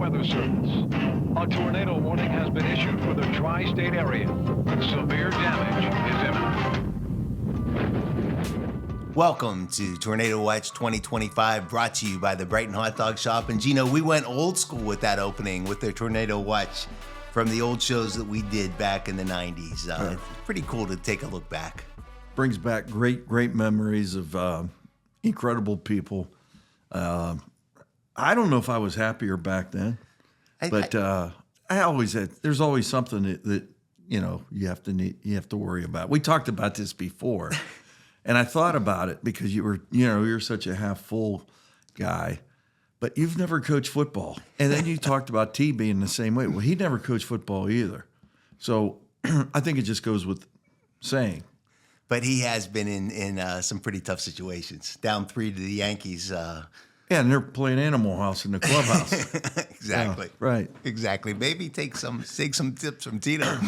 Weather Service. A tornado warning has been issued for the tri-state area. Severe damage is imminent. Welcome to Tornado Watch 2025, brought to you by the Brighton Hot Dog Shoppe. And Geno, we went old school with that opening with the Tornado Watch from the old shows that we did back in the 90s. It's pretty cool to take a look back. Brings back great memories of incredible people. I don't know if I was happier back then, but I always had. There's always something that you know you have to worry about. We talked about this before, and I thought about it because you're such a half full guy, but you've never coached football, and then you talked about T being the same way. Well, he never coached football either, so I think it just goes with saying. But he has been in some pretty tough situations. Down 3 to the Yankees. Yeah, and they're playing Animal House in the clubhouse. Exactly. Yeah, right. Exactly. Maybe take some tips from Tito.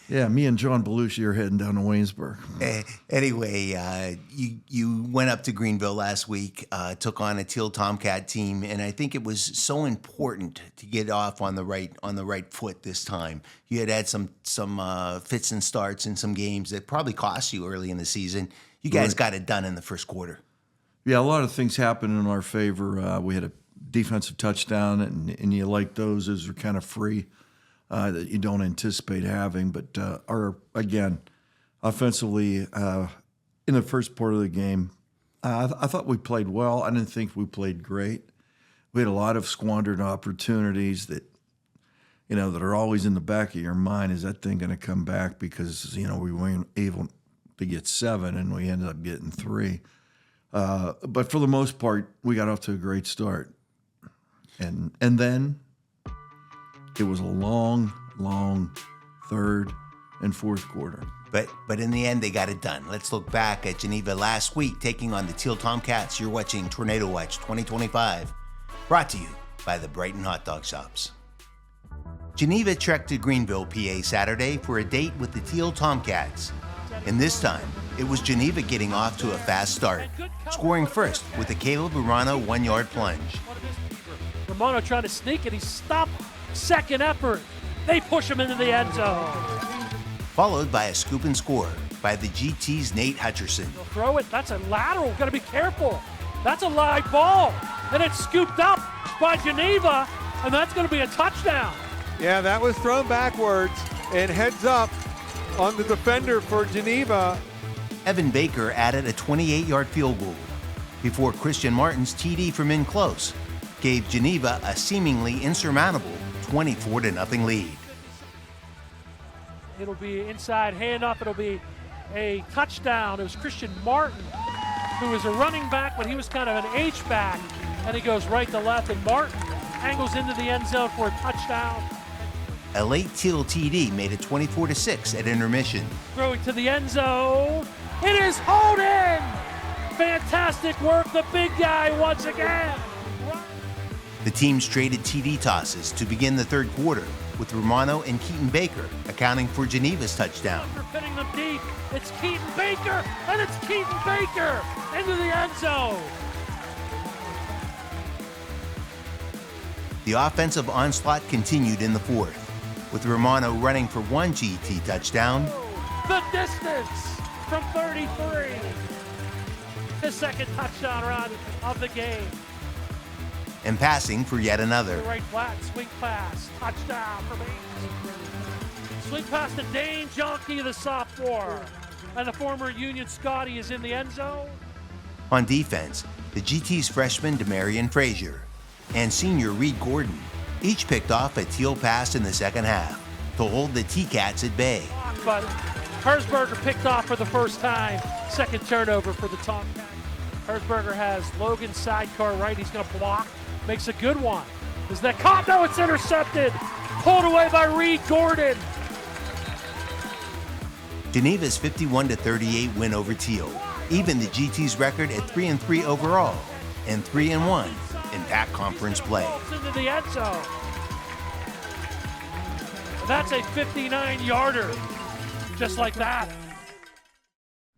Yeah, me and John Belushi are heading down to Waynesburg. Anyway, you went up to Greenville last week, took on a Thiel Tomcat team, and I think it was so important to get off on the right foot this time. You had some fits and starts in some games that probably cost you early in the season. You guys got it done in the first quarter. Yeah, a lot of things happened in our favor. We had a defensive touchdown, and you like those as they're kind of free that you don't anticipate having. But offensively, in the first part of the game, I thought we played well. I didn't think we played great. We had a lot of squandered opportunities that are always in the back of your mind. Is that thing going to come back? Because we weren't able to get 7, and we ended up getting 3. But for the most part, we got off to a great start. And then it was a long third and fourth quarter. But in the end, they got it done. Let's look back at Geneva last week, taking on the Thiel Tomcats. You're watching Tornado Watch 2025, brought to you by the Brighton Hot Dog Shoppes. Geneva trekked to Greenville, PA Saturday for a date with the Thiel Tomcats. And this time, it was Geneva getting off to a fast start, scoring first with a Caleb RYNO 1-yard plunge. Romano trying to sneak it. He stopped. Second effort. They push him into the end zone. Followed by a scoop and score by the GT's Nate Hutcherson. They'll throw it. That's a lateral. Got to be careful. That's a live ball. And it's scooped up by Geneva, and that's going to be a touchdown. Yeah, that was thrown backwards and heads up on the defender for Geneva. Evan Baker added a 28-yard field goal before Christian Martin's TD from in close gave Geneva a seemingly insurmountable 24-0 lead. It'll be inside handoff. It'll be a touchdown. It was Christian Martin, who was a running back, but he was kind of an H-back, and he goes right to left, and Martin angles into the end zone for a touchdown. A late Thiel TD made it 24-6 at intermission. Throwing to the end zone. It is Holden! Fantastic work, the big guy once again. The teams traded TD tosses to begin the third quarter, with Romano and Keaton Baker accounting for Geneva's touchdown. They're pitting them deep. It's Keaton Baker, and it's Keaton Baker into the end zone. The offensive onslaught continued in the fourth, with Romano running for 1 GT touchdown. The distance from 33. His second touchdown run of the game. And passing for yet another. Right flat, swing pass, touchdown for me. Swing pass to Dane Jonke, the sophomore. And the former Union Scotty is in the end zone. On defense, the GT's freshman DeMarion Frazier and senior Reed Gordon each picked off a Thiel pass in the second half to hold the T-Cats at bay. But Herzberger picked off for the first time. Second turnover for the Tomcats. Herzberger has Logan sidecar right. He's going to block. Makes a good one. Is that caught? No, it's intercepted. Pulled away by Reed Gordon. Geneva's 51-38 win over Thiel even the GT's record at 3-3 overall and 3-1 in PAC conference play. Into the end zone. That's a 59-yarder, just like that.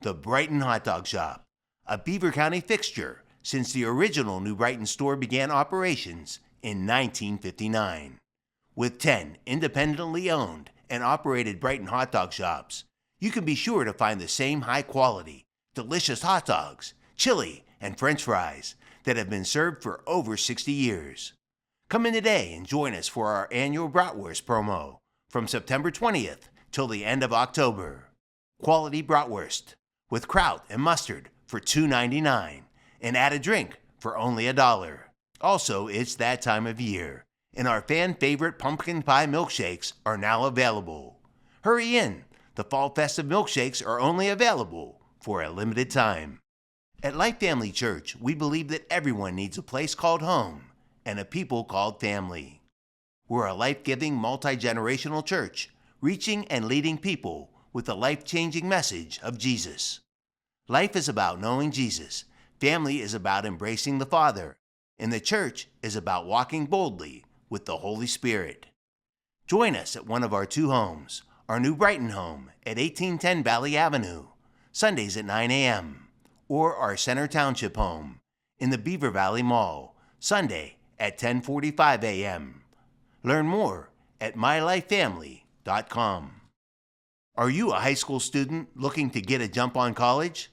The Brighton Hot Dog Shoppe, a Beaver County fixture since the original New Brighton store began operations in 1959. With 10 independently owned and operated Brighton Hot Dog Shops, you can be sure to find the same high quality, delicious hot dogs, chili, and French fries that have been served for over 60 years. Come in today and join us for our annual Bratwurst promo from September 20th till the end of October. Quality Bratwurst with kraut and mustard for $2.99 and add a drink for only $1. Also, it's that time of year, and our fan-favorite pumpkin pie milkshakes are now available. Hurry in! The fall festive milkshakes are only available for a limited time. At Life Family Church, we believe that everyone needs a place called home and a people called family. We're a life-giving, multi-generational church, reaching and leading people with the life-changing message of Jesus. Life is about knowing Jesus, family is about embracing the Father, and the church is about walking boldly with the Holy Spirit. Join us at one of our 2 homes, our new Brighton home at 1810 Valley Avenue, Sundays at 9 a.m., or our Center Township home in the Beaver Valley Mall, Sunday at 10:45 a.m. Learn more at mylifefamily.com. Are you a high school student looking to get a jump on college?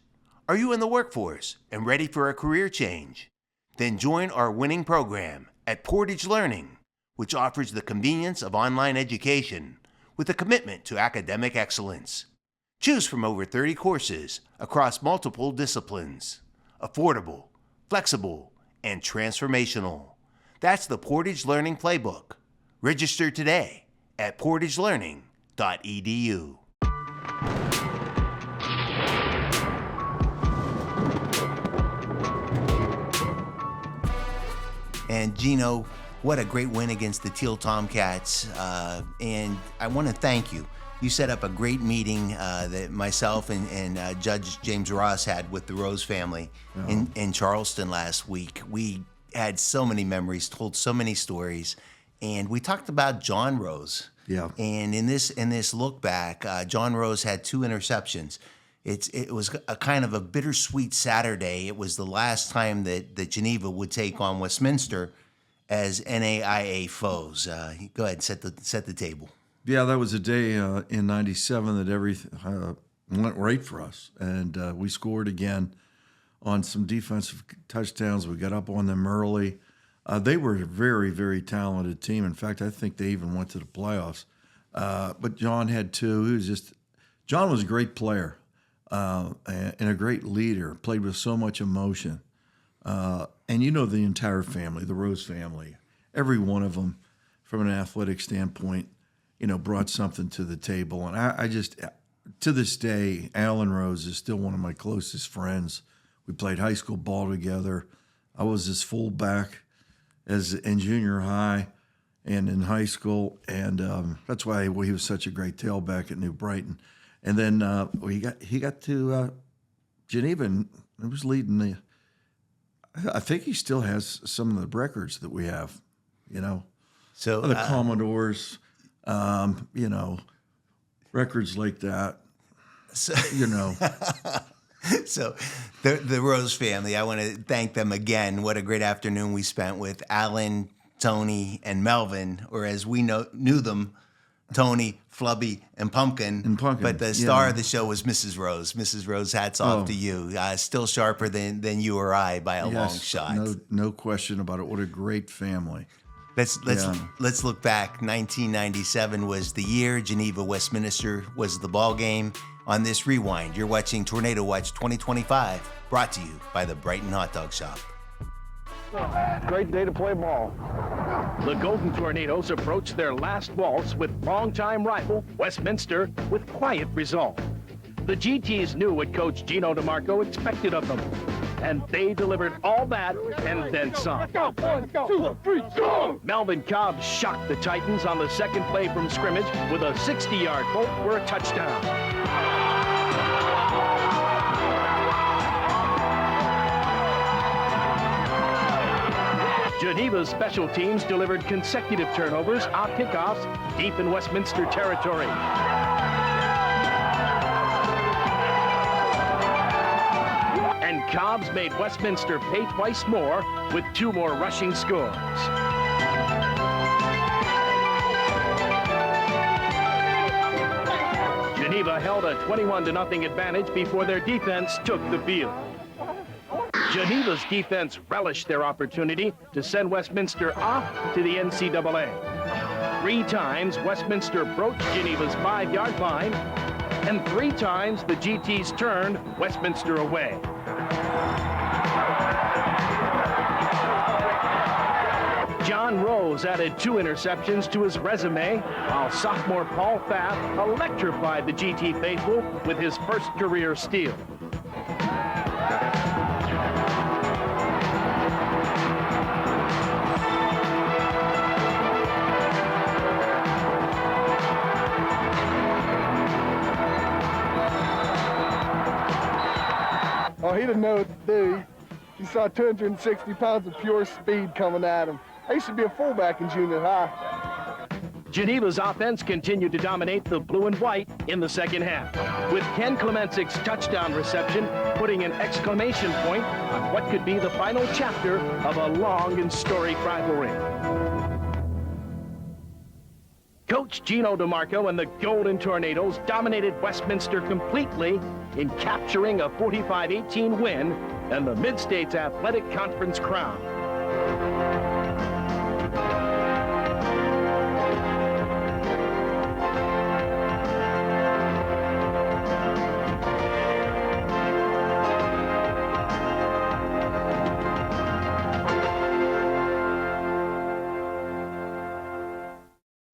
Are you in the workforce and ready for a career change? Then join our winning program at Portage Learning, which offers the convenience of online education with a commitment to academic excellence. Choose from over 30 courses across multiple disciplines. Affordable, flexible, and transformational. That's the Portage Learning Playbook. Register today at portagelearning.edu. And Geno, what a great win against the Thiel Tomcats. And I want to thank you. You set up a great meeting that myself and Judge James Ross had with the Rose family in Charleston last week. We had so many memories, told so many stories, and we talked about John Rose. Yeah. And in this look back, John Rose had 2 interceptions. It was a kind of a bittersweet Saturday. It was the last time that Geneva would take on Westminster as NAIA foes. Go ahead, set the table. Yeah, that was a day in '97 that everything went right for us, and we scored again on some defensive touchdowns. We got up on them early. They were a very, very talented team. In fact, I think they even went to the playoffs. But John had 2. John was a great player and a great leader. Played with so much emotion, and you know the entire family, the Rose family, every one of them, from an athletic standpoint, brought something to the table. And I just, to this day, Alan Rose is still one of my closest friends. We played high school ball together. I was his fullback in junior high and in high school, and that's why he was such a great tailback at New Brighton. And then he got to Geneva, and he was leading the. I think he still has some of the records that we have, So the Commodores. Records like that, So the Rose family, I want to thank them again. What a great afternoon we spent with Alan, Tony, and Melvin, or as we knew them, Tony, Flubby, and Pumpkin. But the star of the show was Mrs. Rose. Mrs. Rose, hats off to you. Still sharper than you or I by a long shot. No question about it. What a great family. Let's look back. 1997 was the year. Geneva Westminster was the ball game. On this rewind, you're watching Tornado Watch 2025, brought to you by the Brighton Hot Dog Shoppe. Great day to play ball. The Golden Tornadoes approach their last waltz with longtime rival Westminster with quiet resolve. The GTs knew what Coach Geno DeMarco expected of them, and they delivered all that and then some. Let's go. 1, 2, 3, go! Melvin Cobb shocked the Titans on the second play from scrimmage with a 60-yard bolt for a touchdown. Geneva's special teams delivered consecutive turnovers on kickoffs deep in Westminster territory. And Cobbs made Westminster pay twice more with 2 more rushing scores. Geneva held a 21-0 advantage before their defense took the field. Geneva's defense relished their opportunity to send Westminster off to the NCAA. 3 times, Westminster broached Geneva's 5-yard line, and 3 times the GTs turned Westminster away. John Rose added 2 interceptions to his resume, while sophomore Paul Pfaff electrified the GT faithful with his first career steal. Oh, he didn't know what to do. He saw 260 pounds of pure speed coming at him. I used to be a fullback in junior high. Geneva's offense continued to dominate the blue and white in the second half, with Ken Clemensik's touchdown reception putting an exclamation point on what could be the final chapter of a long and storied rivalry. Coach Geno DeMarco and the Golden Tornadoes dominated Westminster completely in capturing a 45-18 win and the Mid-States Athletic Conference crown.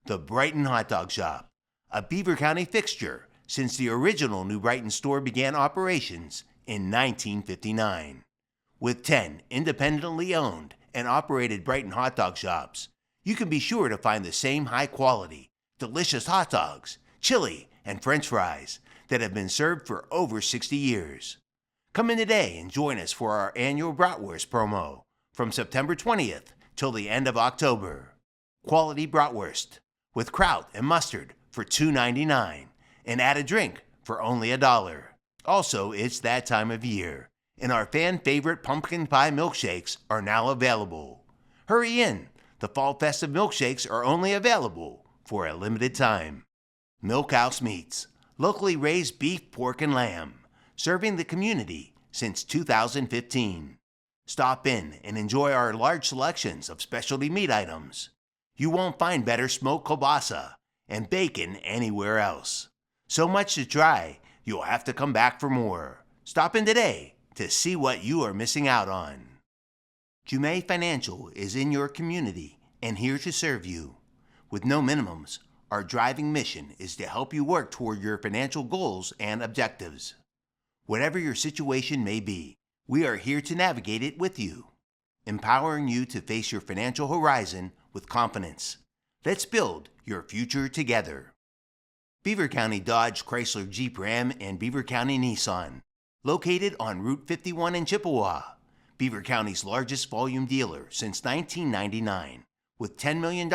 The Brighton Hot Dog Shop, a Beaver County fixture since the original New Brighton store began operations in 1959. With 10 independently owned and operated Brighton hot dog shops, you can be sure to find the same high quality, delicious hot dogs, chili, and French fries that have been served for over 60 years. Come in today and join us for our annual Bratwurst promo from September 20th till the end of October. Quality Bratwurst with kraut and mustard for $2.99 and add a drink for only $1. Also, it's that time of year, and our fan-favorite pumpkin pie milkshakes are now available. Hurry in, the fall festive milkshakes are only available for a limited time. Milkhouse Meats, locally raised beef, pork, and lamb, serving the community since 2015. Stop in and enjoy our large selections of specialty meat items. You won't find better smoked kielbasa and bacon anywhere else. So much to try, you'll have to come back for more. Stop in today to see what you are missing out on. Jume Financial is in your community and here to serve you. With no minimums, our driving mission is to help you work toward your financial goals and objectives. Whatever your situation may be, we are here to navigate it with you, empowering you to face your financial horizon with confidence. Let's build your future together. Beaver County Dodge Chrysler Jeep Ram and Beaver County Nissan, located on Route 51 in Chippewa, Beaver County's largest volume dealer since 1999, with $10 million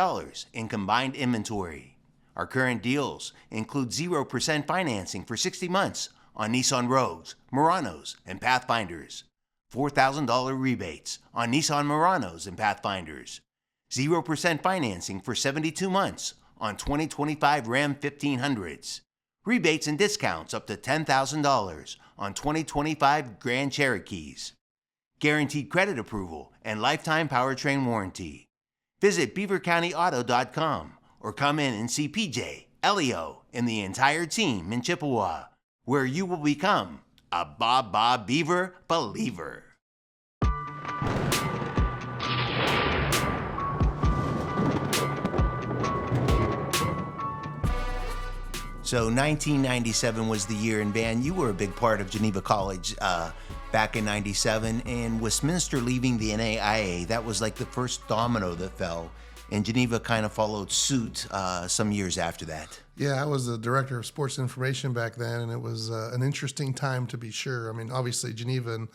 in combined inventory. Our current deals include 0% financing for 60 months on Nissan Rogues, Muranos, and Pathfinders, $4,000 rebates on Nissan Muranos and Pathfinders, 0% financing for 72 months on 2025 Ram 1500s, rebates and discounts up to $10,000 on 2025 Grand Cherokees, guaranteed credit approval and lifetime powertrain warranty. Visit beavercountyauto.com or come in and see PJ, Elio, and the entire team in Chippewa, where you will become a Bob Beaver believer. So 1997 was the year, and Van, you were a big part of Geneva College back in 97, and Westminster leaving the NAIA, that was like the first domino that fell, and Geneva kind of followed suit some years after that. Yeah, I was the director of sports information back then, and it was an interesting time to be sure. I mean, obviously Geneva and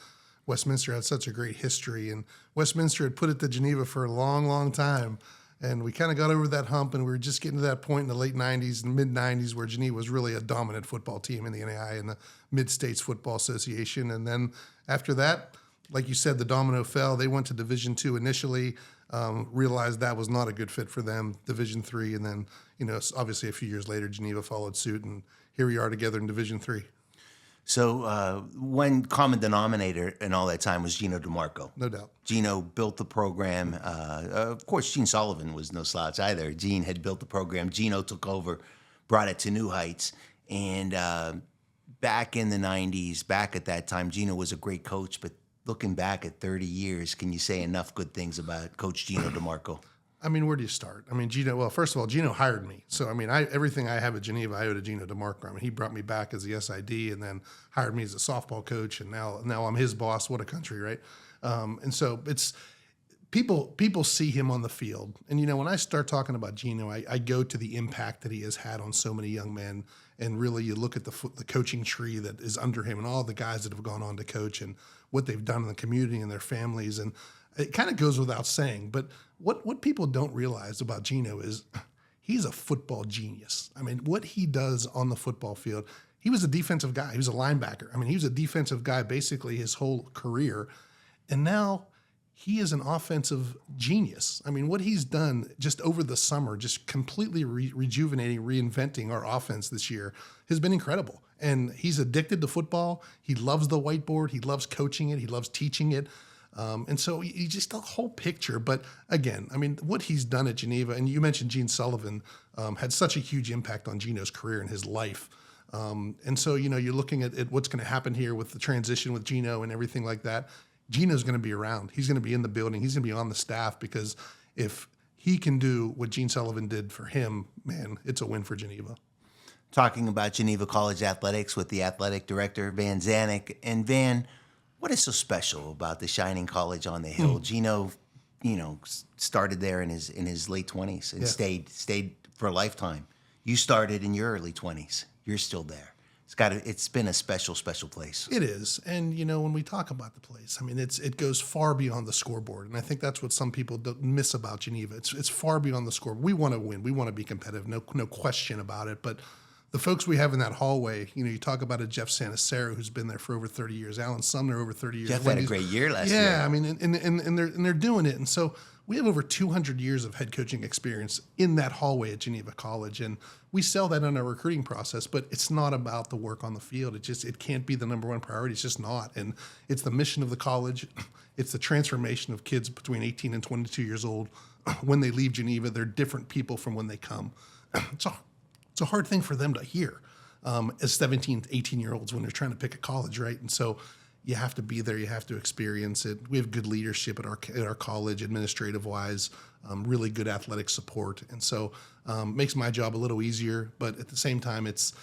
Westminster had such a great history, and Westminster had put it to Geneva for a long, long time. And we kind of got over that hump, and we were just getting to that point in the late 90s and mid-90s where Geneva was really a dominant football team in the NAIA and the Mid-States Football Association. And then after that, like you said, the domino fell. They went to Division II initially, realized that was not a good fit for them, Division III, and then, you know, obviously a few years later, Geneva followed suit. And here we are together in Division III. So one common denominator in all that time was Geno DeMarco. No doubt. Geno built the program. Of course, Gene Sullivan was no slouch either. Gene had built the program. Geno took over, brought it to new heights. And back in the 90s, back at that time, Geno was a great coach. But looking back at 30 years, can you say enough good things about Coach Geno DeMarco? I mean, where do you start? I mean, Geno, well, first of all, Geno hired me. So, I mean, everything I have at Geneva, I owe to Geno DeMarco. I mean, he brought me back as the SID and then hired me as a softball coach. And now I'm his boss. What a country, right? And so it's people see him on the field. And, you know, when I start talking about Geno, I go to the impact that he has had on so many young men. And really, you look at the coaching tree that is under him and all the guys that have gone on to coach and what they've done in the community and their families. And it kind of goes without saying, but what people don't realize about Geno is he's a football genius. I mean, what he does on the football field, he was a defensive guy. He was a linebacker. I mean, he was a defensive guy basically his whole career. And now he is an offensive genius. I mean, what he's done just over the summer, just completely rejuvenating, reinventing our offense this year has been incredible. And he's addicted to football. He loves the whiteboard. He loves coaching it. He loves teaching it. And so you just the whole picture. But again, I mean, what he's done at Geneva, and you mentioned Gene Sullivan, had such a huge impact on Geno's career and his life. And so, you know, you're looking at what's going to happen here with the transition with Geno and everything like that. Geno's going to be around. He's going to be in the building. He's going to be on the staff because if he can do what Gene Sullivan did for him, man, it's a win for Geneva. Talking about Geneva College athletics with the athletic director, Van Zanic. And Van, what is so special about the shining college on the hill? Geno, you know, started there in his late 20s and stayed for a lifetime. You started in your early 20s. You're still there. It's been a special place. It is. And, you know, when we talk about the place, I mean, it goes far beyond the scoreboard. And I think that's what some people don't miss about Geneva. It's far beyond the scoreboard. We want to win. We want to be competitive. No question about it. But the folks we have in that hallway, you know, you talk about a Jeff Sanacero who's been there for over 30 years, Alan Sumner over 30 years. Jeff had a great year last year. Yeah, I mean, and they're doing it. And so we have over 200 years of head coaching experience in that hallway at Geneva College. And we sell that in our recruiting process, but it's not about the work on the field. It can't be the number one priority. It's just not. And it's the mission of the college. It's the transformation of kids between 18 and 22 years old. When they leave Geneva, they're different people from when they come. It's a hard thing for them to hear as 17, 18-year-olds when they're trying to pick a college, right? And so you have to be there. You have to experience it. We have good leadership at our college, administrative-wise, really good athletic support. And so makes my job a little easier. But at the same time, it's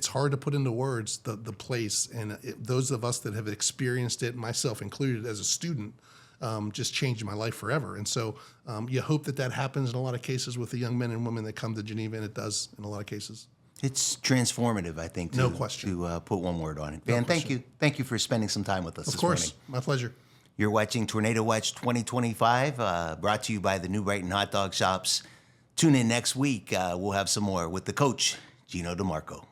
hard to put into words the place. And those of us that have experienced it, myself included as a student, just changed my life forever. And so you hope that happens in a lot of cases with the young men and women that come to Geneva, and it does in a lot of cases. It's transformative, I think, no question. To put one word on it. Van, thank you. Thank you for spending some time with us this morning. Of course. My pleasure. You're watching Tornado Watch 2025, brought to you by the new Brighton Hot Dog Shops. Tune in next week. We'll have some more with the coach, Geno DeMarco.